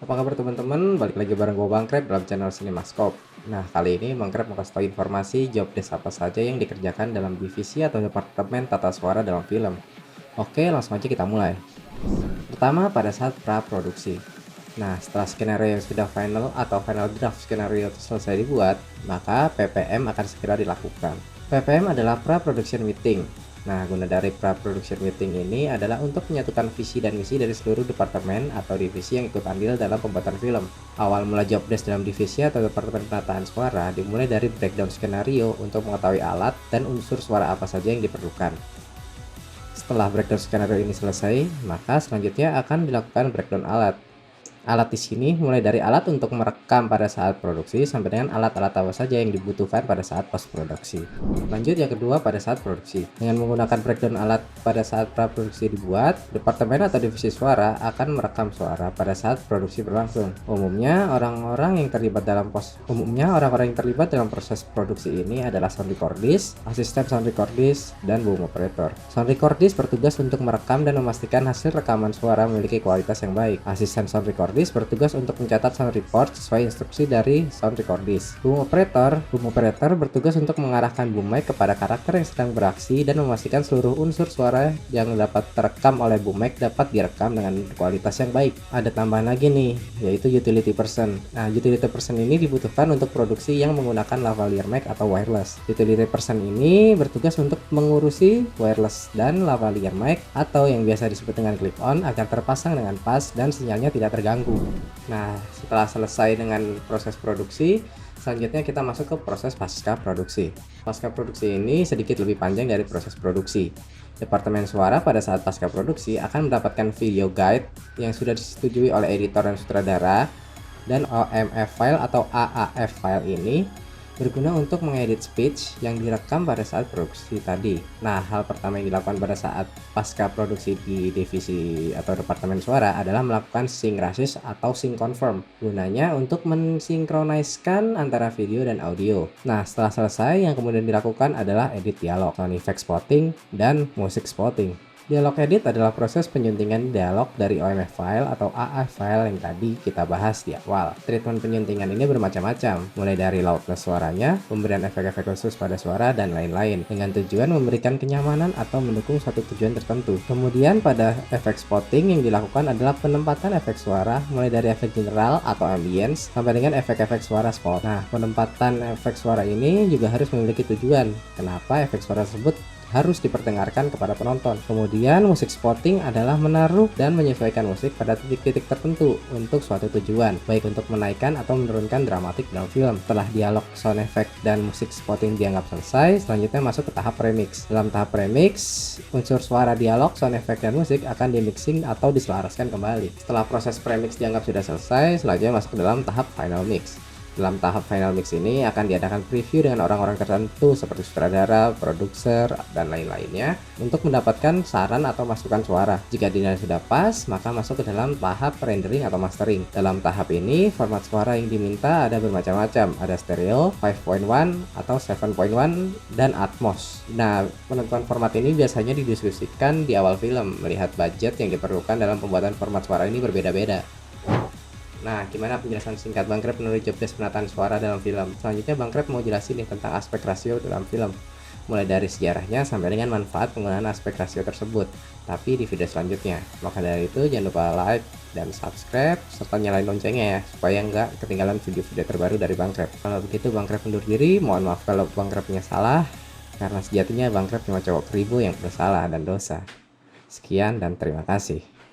Apa kabar teman-teman? Balik lagi bareng gue Bang Krep dalam channel Cinemascope. Nah, kali ini Bang Krep mau kasih tahu informasi job desk apa saja yang dikerjakan dalam divisi atau departemen tata suara dalam film. Oke, langsung aja kita mulai. Pertama, pada saat pra-produksi. Nah, setelah skenario yang sudah final atau final draft skenario selesai dibuat, maka PPM akan segera dilakukan. PPM adalah pra-production meeting. Nah, guna dari pra-production meeting ini adalah untuk menyatukan visi dan misi dari seluruh departemen atau divisi yang ikut andil dalam pembuatan film. Awal mula job desk dalam divisi atau departemen penataan suara dimulai dari breakdown skenario untuk mengetahui alat dan unsur suara apa saja yang diperlukan. Setelah breakdown skenario ini selesai, maka selanjutnya akan dilakukan breakdown alat. Alat di sini mulai dari alat untuk merekam pada saat produksi sampai dengan alat-alat apa saja yang dibutuhkan pada saat post produksi. Lanjut yang kedua pada saat produksi. Dengan menggunakan breakdown alat pada saat praproduksi dibuat, departemen atau divisi suara akan merekam suara pada saat produksi berlangsung. Umumnya orang-orang yang terlibat dalam proses produksi ini adalah sound recordist, asisten sound recordist, dan boom operator. Sound recordist bertugas untuk merekam dan memastikan hasil rekaman suara memiliki kualitas yang baik. Asisten sound recordist bertugas untuk mencatat sound report sesuai instruksi dari sound recordist. Boom operator bertugas untuk mengarahkan boom mic kepada karakter yang sedang beraksi dan memastikan seluruh unsur suara yang dapat terekam oleh boom mic dapat direkam dengan kualitas yang baik. Ada tambahan lagi nih, yaitu utility person. Nah, utility person ini dibutuhkan untuk produksi yang menggunakan lavalier mic atau wireless. Utility person ini bertugas untuk mengurusi wireless dan lavalier mic atau yang biasa disebut dengan clip on agar terpasang dengan pas dan sinyalnya tidak terganggu. Nah, setelah selesai dengan proses produksi, selanjutnya kita masuk ke proses pasca produksi. Pasca produksi ini sedikit lebih panjang dari proses produksi. Departemen suara pada saat pasca produksi akan mendapatkan video guide yang sudah disetujui oleh editor dan sutradara, dan OMF file atau AAF file ini berguna untuk mengedit speech yang direkam pada saat produksi tadi. Nah, hal pertama yang dilakukan pada saat pasca produksi di divisi atau departemen suara adalah melakukan sync rasys atau sync confirm. Gunanya untuk mensinkroniskan antara video dan audio. Nah, setelah selesai yang kemudian dilakukan adalah edit dialog, sound effect spotting, dan music spotting. Dialog edit adalah proses penyuntingan dialog dari OMF file atau AA file yang tadi kita bahas di awal. Treatment penyuntingan ini bermacam-macam, mulai dari loudness suaranya, pemberian efek-efek khusus pada suara, dan lain-lain, dengan tujuan memberikan kenyamanan atau mendukung suatu tujuan tertentu. Kemudian pada efek spotting yang dilakukan adalah penempatan efek suara, mulai dari efek general atau ambience, sampai dengan efek-efek suara spot. Nah, penempatan efek suara ini juga harus memiliki tujuan. Kenapa efek suara tersebut harus diperdengarkan kepada penonton. Kemudian musik spotting adalah menaruh dan menyesuaikan musik pada titik-titik tertentu untuk suatu tujuan, baik untuk menaikkan atau menurunkan dramatik dalam film. Setelah dialog, sound effect, dan musik spotting dianggap selesai, selanjutnya masuk ke tahap remix. Dalam tahap remix, unsur suara dialog, sound effect, dan musik akan dimixing atau diselaraskan kembali. Setelah proses premix dianggap sudah selesai, selanjutnya masuk ke dalam tahap final mix. Dalam tahap final mix ini akan diadakan preview dengan orang-orang tertentu seperti sutradara, produser, dan lain-lainnya untuk mendapatkan saran atau masukan suara. Jika dinilai sudah pas, maka masuk ke dalam tahap rendering atau mastering. Dalam tahap ini, format suara yang diminta ada bermacam-macam. Ada stereo, 5.1 atau 7.1, dan Atmos. Nah, penentuan format ini biasanya didiskusikan di awal film, melihat budget yang diperlukan dalam pembuatan format suara ini berbeda-beda. Nah, gimana penjelasan singkat Bang Krep menurut job desk penataan suara dalam film? Selanjutnya Bang Krep mau jelasin nih tentang aspek rasio dalam film, mulai dari sejarahnya sampai dengan manfaat penggunaan aspek rasio tersebut, tapi di video selanjutnya. Maka dari itu jangan lupa like dan subscribe serta nyalain loncengnya ya, supaya nggak ketinggalan video-video terbaru dari Bang Krep. Kalau begitu Bang Krep undur diri, mohon maaf kalau Bang Krep punya salah, karena sejatinya Bang Krep cuma cowok keribu yang bersalah dan dosa. Sekian dan terima kasih.